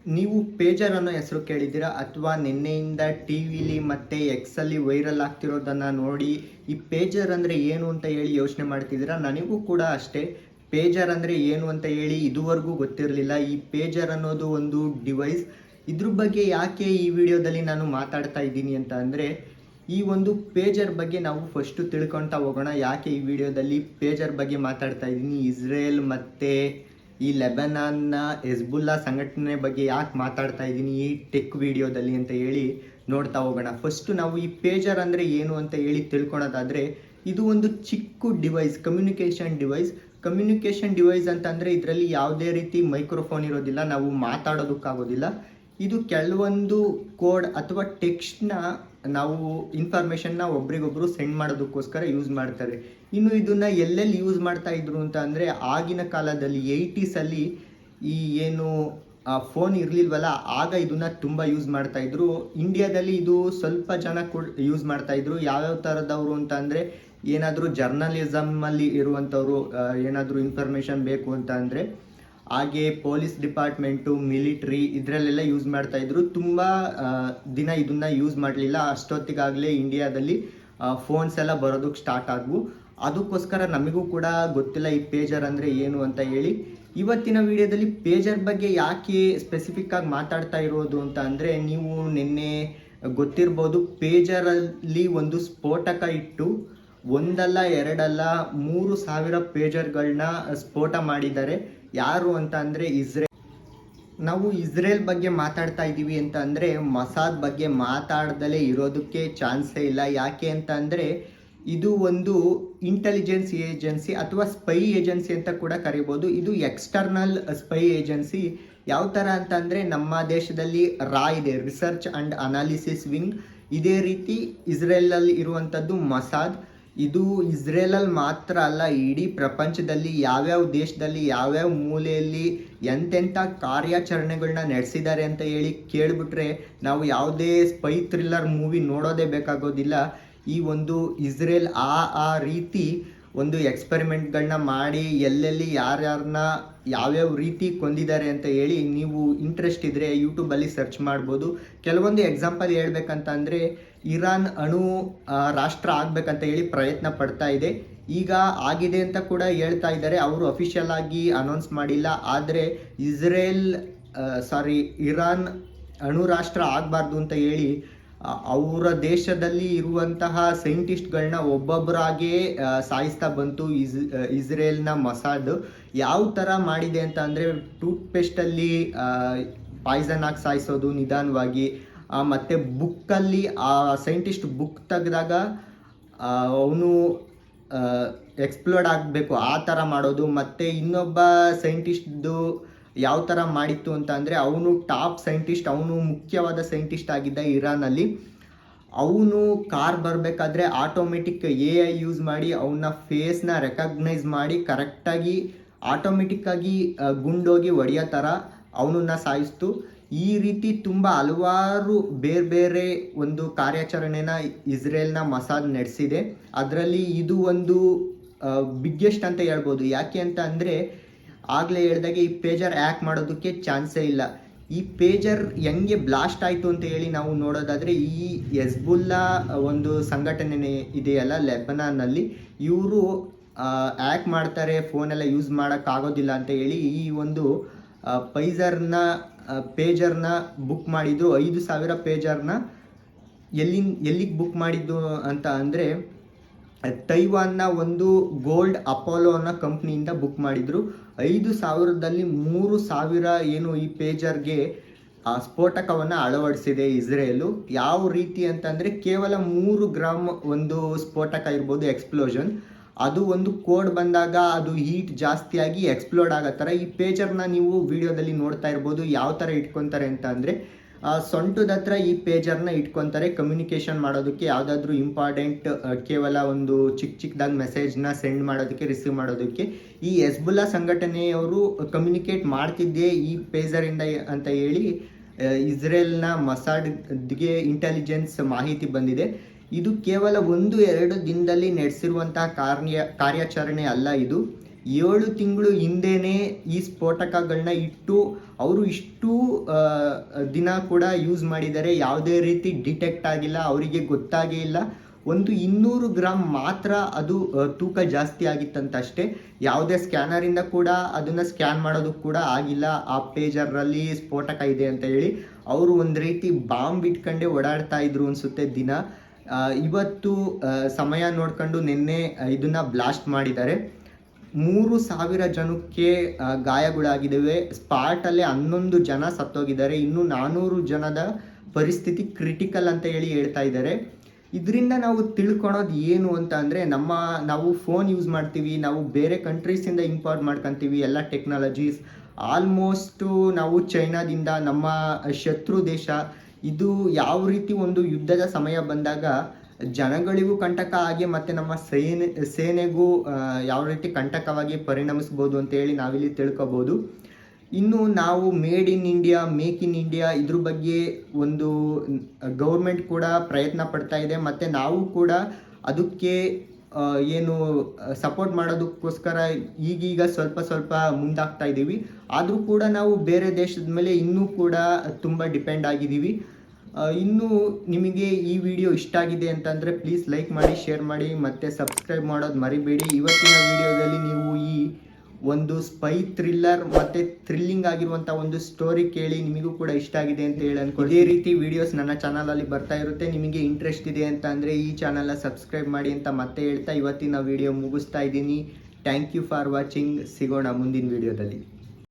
ನೀವು ಪೇಜರ್ ಅನ್ನೋ ಹೆಸರು ಕೇಳಿದ್ದೀರಾ ಅಥವಾ ನಿನ್ನೆಯಿಂದ ಟಿ ವಿಲಿ ಮತ್ತು ಎಕ್ಸಲ್ಲಿ ವೈರಲ್ ಆಗ್ತಿರೋದನ್ನು ನೋಡಿ ಈ ಪೇಜರ್ ಅಂದರೆ ಏನು ಅಂತ ಹೇಳಿ ಯೋಚನೆ ಮಾಡ್ತಿದ್ದೀರಾ. ನನಗೂ ಕೂಡ ಅಷ್ಟೇ, ಪೇಜರ್ ಅಂದರೆ ಏನು ಅಂತ ಹೇಳಿ ಇದುವರೆಗೂ ಗೊತ್ತಿರಲಿಲ್ಲ. ಈ ಪೇಜರ್ ಅನ್ನೋದು ಒಂದು ಡಿವೈಸ್. ಇದ್ರ ಬಗ್ಗೆ ಯಾಕೆ ಈ ವಿಡಿಯೋದಲ್ಲಿ ನಾನು ಮಾತಾಡ್ತಾ ಇದ್ದೀನಿ ಅಂತ ಅಂದರೆ, ಈ ಒಂದು ಪೇಜರ್ ಬಗ್ಗೆ ನಾವು ಫಸ್ಟು ತಿಳ್ಕೊಳ್ತಾ ಹೋಗೋಣ. ಯಾಕೆ ಈ ವಿಡಿಯೋದಲ್ಲಿ ಪೇಜರ್ ಬಗ್ಗೆ ಮಾತಾಡ್ತಾ ಇದ್ದೀನಿ, ಇಸ್ರೇಲ್ ಮತ್ತು ಈ ಲೆಬನಾನ್ನ ಹೆಜ್ಬುಲ್ಲಾ ಸಂಘಟನೆ ಬಗ್ಗೆ ಯಾಕೆ ಮಾತಾಡ್ತಾ ಇದ್ದೀನಿ ಈ ಟೆಕ್ ವಿಡಿಯೋದಲ್ಲಿ ಅಂತ ಹೇಳಿ ನೋಡ್ತಾ ಹೋಗೋಣ. ಫಸ್ಟು ನಾವು ಈ ಪೇಜರ್ ಅಂದರೆ ಏನು ಅಂತ ಹೇಳಿ ತಿಳ್ಕೊಳೋದಾದರೆ, ಇದು ಒಂದು ಚಿಕ್ಕ ಡಿವೈಸ್, ಕಮ್ಯುನಿಕೇಷನ್ ಡಿವೈಸ್ ಅಂತಂದರೆ ಇದರಲ್ಲಿ ಯಾವುದೇ ರೀತಿ ಮೈಕ್ರೋಫೋನ್ ಇರೋದಿಲ್ಲ, ನಾವು ಮಾತಾಡೋದಕ್ಕಾಗೋದಿಲ್ಲ. ಇದು ಕೆಲವೊಂದು ಕೋಡ್ ಅಥವಾ ಟೆಕ್ಸ್ಟ್ನ ನಾವು ಇನ್ಫಾರ್ಮೇಷನ್ನ ಒಬ್ರಿಗೊಬ್ರು ಸೆಂಡ್ ಮಾಡೋದಕ್ಕೋಸ್ಕರ ಯೂಸ್ ಮಾಡ್ತಾರೆ. ಇನ್ನು ಇದನ್ನು ಎಲ್ಲೆಲ್ಲಿ ಯೂಸ್ ಮಾಡ್ತಾ ಇದ್ರು ಅಂತ ಅಂದರೆ, ಆಗಿನ ಕಾಲದಲ್ಲಿ 80s ಈ ಏನು ಫೋನ್ ಇರಲಿಲ್ವಲ್ಲ, ಆಗ ಇದನ್ನು ತುಂಬ ಯೂಸ್ ಮಾಡ್ತಾಯಿದ್ರು. ಇಂಡಿಯಾದಲ್ಲಿ ಇದು ಸ್ವಲ್ಪ ಜನ ಯೂಸ್ ಮಾಡ್ತಾಯಿದ್ರು. ಯಾವ್ಯಾವ ಥರದವರು ಅಂತ ಅಂದರೆ, ಏನಾದರೂ ಜರ್ನಲಿಸಮಲ್ಲಿ ಇರುವಂಥವ್ರು, ಏನಾದರೂ ಇನ್ಫಾರ್ಮೇಷನ್ ಬೇಕು ಅಂತ ಅಂದರೆ, ಹಾಗೆ ಪೊಲೀಸ್ ಡಿಪಾರ್ಟ್ಮೆಂಟು, ಮಿಲಿಟ್ರಿ ಇದರಲ್ಲೆಲ್ಲ ಯೂಸ್ ಮಾಡ್ತಾಯಿದ್ರು. ತುಂಬ ದಿನ ಇದನ್ನು ಯೂಸ್ ಮಾಡಲಿಲ್ಲ. ಅಷ್ಟೊತ್ತಿಗಾಗಲೇ ಇಂಡಿಯಾದಲ್ಲಿ ಫೋನ್ಸ್ ಎಲ್ಲ ಬರೋದಕ್ಕೆ ಸ್ಟಾರ್ಟ್ ಆದವು. ಅದಕ್ಕೋಸ್ಕರ ನಮಗೂ ಕೂಡ ಗೊತ್ತಿಲ್ಲ ಈ ಪೇಜರ್ ಅಂದರೆ ಏನು ಅಂತ ಹೇಳಿ. ಇವತ್ತಿನ ವಿಡಿಯೋದಲ್ಲಿ ಪೇಜರ್ ಬಗ್ಗೆ ಯಾಕೆ ಸ್ಪೆಸಿಫಿಕ್ಕಾಗಿ ಮಾತಾಡ್ತಾ ಇರೋದು ಅಂತ ಅಂದರೆ, ನೀವು ನಿನ್ನೆ ಗೊತ್ತಿರ್ಬೋದು, ಪೇಜರಲ್ಲಿ ಒಂದು ಸ್ಫೋಟಕ ಇಟ್ಟು ಒಂದಲ್ಲ ಎರಡಲ್ಲ 3000 ಪೇಜರ್ಗಳನ್ನ ಸ್ಫೋಟ ಮಾಡಿದ್ದಾರೆ. ಯಾರು ಅಂತ ಅಂದರೆ ಇಸ್ರೇಲ್. ನಾವು ಇಸ್ರೇಲ್ ಬಗ್ಗೆ ಮಾತಾಡ್ತಾ ಇದ್ದೀವಿ ಅಂತ ಅಂದರೆ, ಮೊಸಾದ್ ಬಗ್ಗೆ ಮಾತಾಡ್ದಲೇ ಇರೋದಕ್ಕೆ ಚಾನ್ಸೇ ಇಲ್ಲ. ಯಾಕೆ ಅಂತ ಅಂದರೆ, ಇದು ಒಂದು ಇಂಟೆಲಿಜೆನ್ಸ್ ಏಜೆನ್ಸಿ ಅಥವಾ ಸ್ಪೈ ಏಜೆನ್ಸಿ ಅಂತ ಕೂಡ ಕರಿಬೋದು. ಇದು ಎಕ್ಸ್ಟರ್ನಲ್ ಸ್ಪೈ ಏಜೆನ್ಸಿ. ಯಾವ ಥರ ಅಂತ ಅಂದರೆ, ನಮ್ಮ ದೇಶದಲ್ಲಿ ರಾ ಇದೆ, ರಿಸರ್ಚ್ ಆ್ಯಂಡ್ ಅನಾಲಿಸಿಸ್ ವಿಂಗ್. ಇದೇ ರೀತಿ ಇಸ್ರೇಲಲ್ಲಿ ಇರುವಂಥದ್ದು ಮೊಸಾದ್. ಇದು ಇಸ್ರೇಲಲ್ಲಿ ಮಾತ್ರ ಅಲ್ಲ, ಇಡೀ ಪ್ರಪಂಚದಲ್ಲಿ ಯಾವ್ಯಾವ ದೇಶದಲ್ಲಿ ಯಾವ್ಯಾವ ಮೂಲೆಯಲ್ಲಿ ಎಂತೆಂಥ ಕಾರ್ಯಾಚರಣೆಗಳನ್ನ ನಡೆಸಿದ್ದಾರೆ ಅಂತ ಹೇಳಿ ಕೇಳಿಬಿಟ್ರೆ ನಾವು ಯಾವುದೇ ಸ್ಪೈ ಥ್ರಿಲ್ಲರ್ ಮೂವಿ ನೋಡೋದೇ ಬೇಕಾಗೋದಿಲ್ಲ. ಈ ಒಂದು ಇಸ್ರೇಲ್ ಆ ರೀತಿ ಒಂದು ಎಕ್ಸ್ಪೆರಿಮೆಂಟ್ಗಳನ್ನ ಮಾಡಿ ಎಲ್ಲೆಲ್ಲಿ ಯಾರ್ಯಾರನ್ನ ಯಾವ್ಯಾವ ರೀತಿ ಕೊಂದಿದ್ದಾರೆ ಅಂತ ಹೇಳಿ ನೀವು ಇಂಟ್ರೆಸ್ಟ್ ಇದ್ದರೆ ಯೂಟ್ಯೂಬಲ್ಲಿ ಸರ್ಚ್ ಮಾಡ್ಬೋದು. ಕೆಲವೊಂದು ಎಕ್ಸಾಂಪಲ್ ಹೇಳ್ಬೇಕಂತ ಅಂದರೆ, ಇರಾನ್ ಅಣು ರಾಷ್ಟ್ರ ಆಗಬೇಕಂತ ಹೇಳಿ ಪ್ರಯತ್ನ ಪಡ್ತಾ ಇದೆ. ಈಗ ಆಗಿದೆ ಅಂತ ಕೂಡ ಹೇಳ್ತಾ ಇದ್ದಾರೆ. ಅವರು ಅಫಿಷಿಯಲ್ ಆಗಿ ಅನೌನ್ಸ್ ಮಾಡಿಲ್ಲ. ಆದರೆ ಇರಾನ್ ಅಣು ರಾಷ್ಟ್ರ ಆಗಬಾರ್ದು ಅಂತ ಹೇಳಿ ಅವರ ದೇಶದಲ್ಲಿ ಇರುವಂತಹ ಸೈಂಟಿಸ್ಟ್ಗಳನ್ನ ಒಬ್ಬೊಬ್ಬರಾಗೇ ಸಾಯಿಸ್ತಾ ಬಂತು ಇಸ್ರೇಲ್ನ ಮೊಸಾದ್. ಯಾವ ಥರ ಮಾಡಿದೆ ಅಂತ ಅಂದರೆ, ಟೂತ್ಪೇಸ್ಟಲ್ಲಿ ಪಾಯ್ಸನ್ ಹಾಕಿ ಸಾಯಿಸೋದು ನಿಧಾನವಾಗಿ, ಮತ್ತು ಬುಕ್ಕಲ್ಲಿ ಆ ಸೈಂಟಿಸ್ಟ್ ಬುಕ್ ತೆಗೆದಾಗ ಅವನು ಎಕ್ಸ್ಪ್ಲೋರ್ಡ್ ಆಗಬೇಕು ಆ ಥರ ಮಾಡೋದು. ಮತ್ತು ಇನ್ನೊಬ್ಬ ಸೈಂಟಿಸ್ಟ್ದು ಯಾವ ಥರ ಮಾಡಿತ್ತು ಅಂತ ಅಂದರೆ, ಅವನು ಟಾಪ್ ಸೈಂಟಿಸ್ಟ್, ಅವನು ಮುಖ್ಯವಾದ ಸೈಂಟಿಸ್ಟ್ ಆಗಿದ್ದ ಇರಾನಲ್ಲಿ. ಅವನು ಕಾರ್ ಬರಬೇಕಾದ್ರೆ ಆಟೋಮೆಟಿಕ್ AI ಯೂಸ್ ಮಾಡಿ ಅವನ ಫೇಸ್ನ ರೆಕಗ್ನೈಸ್ ಮಾಡಿ ಕರೆಕ್ಟಾಗಿ ಆಟೋಮೆಟಿಕ್ಕಾಗಿ ಗುಂಡೋಗಿ ಹೊಡೆಯೋ ಥರ ಅವನನ್ನು ಸಾಯಿಸ್ತು. ಈ ರೀತಿ ತುಂಬ ಹಲವಾರು ಬೇರೆ ಬೇರೆ ಒಂದು ಕಾರ್ಯಾಚರಣೆನ ಇಸ್ರೇಲ್ನ ಮೊಸಾದ್ ನಡೆಸಿದೆ. ಅದರಲ್ಲಿ ಇದು ಒಂದು ಬಿಗ್ಗೆಸ್ಟ್ ಅಂತ ಹೇಳ್ಬೋದು. ಯಾಕೆ ಅಂತ ಅಂದರೆ, ಆಗಲೇ ಹೇಳಿದಾಗೆ ಈ ಪೇಜರ್ ಹ್ಯಾಕ್ ಮಾಡೋದಕ್ಕೆ ಚಾನ್ಸೇ ಇಲ್ಲ. ಈ ಪೇಜರ್ ಹೆಂಗೆ ಬ್ಲಾಸ್ಟ್ ಆಯಿತು ಅಂತ ಹೇಳಿ ನಾವು ನೋಡೋದಾದರೆ, ಈ ಹೆಜ್ಬುಲ್ಲಾ ಒಂದು ಸಂಘಟನೆ ಇದೆಯಲ್ಲ ಲೆಬನಾನ್ನಲ್ಲಿ, ಇವರು ಹ್ಯಾಕ್ ಮಾಡ್ತಾರೆ, ಫೋನೆಲ್ಲ ಯೂಸ್ ಮಾಡೋಕ್ಕಾಗೋದಿಲ್ಲ ಅಂತ ಹೇಳಿ ಈ ಒಂದು ಪೇಜರ್ನ ಬುಕ್ ಮಾಡಿದ್ದು. 5000 ಪೇಜರ್ನ ಎಲ್ಲಿಗೆ ಬುಕ್ ಮಾಡಿದ್ದು ಅಂತ ಅಂದರೆ, ತೈವಾನ್ನ ಒಂದು ಗೋಲ್ಡ್ ಅಪೋಲೋ ಅನ್ನೋ ಕಂಪ್ನಿಯಿಂದ ಬುಕ್ ಮಾಡಿದರು. 5000ದಲ್ಲಿ 3000 ಏನು ಈ ಪೇಜರ್ಗೆ ಸ್ಫೋಟಕವನ್ನು ಅಳವಡಿಸಿದೆ ಇಸ್ರೇಲು. ಯಾವ ರೀತಿ ಅಂತಂದರೆ, ಕೇವಲ 3 ಗ್ರಾಮ್ ಒಂದು ಸ್ಫೋಟಕ ಇರ್ಬೋದು, ಎಕ್ಸ್ಪ್ಲೋಷನ್. ಅದು ಒಂದು ಕೋಡ್ ಬಂದಾಗ ಅದು ಹೀಟ್ ಜಾಸ್ತಿಯಾಗಿ ಎಕ್ಸ್ಪ್ಲೋಡ್ ಆಗೋ ಥರ ಈ ಪೇಜರ್ನ ನೀವು ವಿಡಿಯೋದಲ್ಲಿ ನೋಡ್ತಾ ಇರ್ಬೋದು. ಯಾವ ಥರ ಇಟ್ಕೊತಾರೆ ಅಂತ ಅಂದರೆ, ಸೊಂಟದ ಹತ್ರ ಈ ಪೇಜರ್ನ ಇಟ್ಕೊತಾರೆ ಕಮ್ಯುನಿಕೇಷನ್ ಮಾಡೋದಕ್ಕೆ. ಯಾವುದಾದ್ರೂ ಇಂಪಾರ್ಟೆಂಟ್ ಕೇವಲ ಒಂದು ಚಿಕ್ಕದಾಗಿ ಮೆಸೇಜ್ನ ಸೆಂಡ್ ಮಾಡೋದಕ್ಕೆ, ರಿಸೀವ್ ಮಾಡೋದಕ್ಕೆ. ಈ ಹೆಜ್ಬುಲ್ಲಾ ಸಂಘಟನೆಯವರು ಕಮ್ಯುನಿಕೇಟ್ ಮಾಡ್ತಿದ್ದೇ ಈ ಪೇಜರಿಂದ ಅಂತ ಹೇಳಿ ಇಸ್ರೇಲ್ನ ಮೊಸಾಡ್ಗೆ ಇಂಟೆಲಿಜೆನ್ಸ್ ಮಾಹಿತಿ ಬಂದಿದೆ. ಇದು ಕೇವಲ 1-2 ದಿನದಲ್ಲಿ ನಡೆಸಿರುವಂತಹ ಕಾರ್ಯಾಚರಣೆ ಅಲ್ಲ. ಇದು 7 ತಿಂಗಳು ಹಿಂದೆನೇ ಈ ಸ್ಫೋಟಕಗಳನ್ನ ಇಟ್ಟು ಅವರು ಇಷ್ಟು ದಿನ ಕೂಡ ಯೂಸ್ ಮಾಡಿದ್ದಾರೆ, ಯಾವುದೇ ರೀತಿ ಡಿಟೆಕ್ಟ್ ಆಗಿಲ್ಲ, ಅವರಿಗೆ ಗೊತ್ತಾಗೇ ಇಲ್ಲ. ಒಂದು 200 ಗ್ರಾಮ್ ಮಾತ್ರ ಅದು ತೂಕ ಜಾಸ್ತಿ ಆಗಿತ್ತಂತ ಅಷ್ಟೇ. ಯಾವುದೇ ಸ್ಕ್ಯಾನರಿಂದ ಕೂಡ ಅದನ್ನು ಸ್ಕ್ಯಾನ್ ಮಾಡೋದಕ್ಕೆ ಕೂಡ ಆಗಿಲ್ಲ. ಆ ಪೇಜರಲ್ಲಿ ಸ್ಫೋಟಕ ಇದೆ ಅಂತ ಹೇಳಿ ಅವರು ಒಂದು ರೀತಿ ಬಾಂಬ್ ಇಟ್ಕೊಂಡೇ ಓಡಾಡ್ತಾ ಇದ್ರು ಅನಿಸುತ್ತೆ ದಿನ. ಇವತ್ತು ಸಮಯ ನೋಡ್ಕೊಂಡು ನಿನ್ನೆ ಇದನ್ನು ಬ್ಲಾಸ್ಟ್ ಮಾಡಿದ್ದಾರೆ. 3,000 ಜನಕ್ಕೆ ಗಾಯಗಳಾಗಿದ್ದಾವೆ. ಸ್ಪಾಟಲ್ಲೇ 11 ಜನ ಸತ್ತೋಗಿದ್ದಾರೆ. ಇನ್ನು 400 ಜನದ ಪರಿಸ್ಥಿತಿ ಕ್ರಿಟಿಕಲ್ ಅಂತ ಹೇಳಿ ಹೇಳ್ತಾ ಇದ್ದಾರೆ. ಇದರಿಂದ ನಾವು ತಿಳ್ಕೊಳೋದು ಏನು ಅಂತ ಅಂದರೆ, ನಾವು ಫೋನ್ ಯೂಸ್ ಮಾಡ್ತೀವಿ, ನಾವು ಬೇರೆ ಕಂಟ್ರೀಸಿಂದ ಇಂಪೋರ್ಟ್ ಮಾಡ್ಕೊತೀವಿ ಎಲ್ಲ ಟೆಕ್ನಾಲಜೀಸ್. ಆಲ್ಮೋಸ್ಟು ನಾವು ಚೈನಾದಿಂದ, ನಮ್ಮ ಶತ್ರು ದೇಶ, ಇದು ಯಾವ ರೀತಿ ಒಂದು ಯುದ್ಧದ ಸಮಯ ಬಂದಾಗ ಜನಗಳಿಗೂ ಕಂಟಕ ಆಗಿ ಮತ್ತು ನಮ್ಮ ಸೇನೆಗೂ ಯಾವ ರೀತಿ ಕಂಟಕವಾಗಿ ಪರಿಣಮಿಸ್ಬೋದು ಅಂತೇಳಿ ನಾವಿಲ್ಲಿ ತಿಳ್ಕೊಬೋದು. ಇನ್ನು ನಾವು made in India, make in India ಇದ್ರ ಬಗ್ಗೆ ಒಂದು ಗೌರ್ಮೆಂಟ್ ಕೂಡ ಪ್ರಯತ್ನ ಪಡ್ತಾ ಇದೆ, ಮತ್ತು ನಾವು ಕೂಡ ಅದಕ್ಕೆ ಏನು ಸಪೋರ್ಟ್ ಮಾಡೋದಕ್ಕೋಸ್ಕರ ಈಗೀಗ ಸ್ವಲ್ಪ ಮುಂದಾಗ್ತಾ ಇದ್ದೀವಿ. ಆದರೂ ಕೂಡ ನಾವು ಬೇರೆ ದೇಶದ ಮೇಲೆ ಇನ್ನೂ ಕೂಡ ತುಂಬ ಡಿಪೆಂಡ್ ಆಗಿದ್ದೀವಿ. ಇನ್ನು ನಿಮಗೆ ಈ ವಿಡಿಯೋ ಇಷ್ಟ ಆಗಿದೆ ಅಂತಂದರೆ ಪ್ಲೀಸ್ ಲೈಕ್ ಮಾಡಿ, ಶೇರ್ ಮಾಡಿ ಮತ್ತು ಸಬ್ಸ್ಕ್ರೈಬ್ ಮಾಡೋದು ಮರಿಬೇಡಿ. ಇವತ್ತಿನ ವಿಡಿಯೋದಲ್ಲಿ ನೀವು ಈ ಒಂದು ಸ್ಪೈ ಥ್ರಿಲ್ಲರ್ ಮತ್ತು ಥ್ರಿಲ್ಲಿಂಗ್ ಆಗಿರುವಂಥ ಒಂದು ಸ್ಟೋರಿ ಕೇಳಿ ನಿಮಗೂ ಕೂಡ ಇಷ್ಟ ಆಗಿದೆ ಅಂತ ಹೇಳಿ ಅನ್ಕೊಂಡು ಇದೇ ರೀತಿ ವಿಡಿಯೋಸ್ ನನ್ನ ಚಾನಲಲ್ಲಿ ಬರ್ತಾ ಇರುತ್ತೆ. ನಿಮಗೆ ಇಂಟ್ರೆಸ್ಟ್ ಇದೆ ಅಂತ ಅಂದರೆ ಈ ಚಾನಲ್ನ ಸಬ್ಸ್ಕ್ರೈಬ್ ಮಾಡಿ ಅಂತ ಮತ್ತೆ ಹೇಳ್ತಾ ಇವತ್ತಿನ ವಿಡಿಯೋ ಮುಗಿಸ್ತಾ ಇದ್ದೀನಿ. Thank you for watching. ಸಿಗೋಣ ಮುಂದಿನ ವಿಡಿಯೋದಲ್ಲಿ.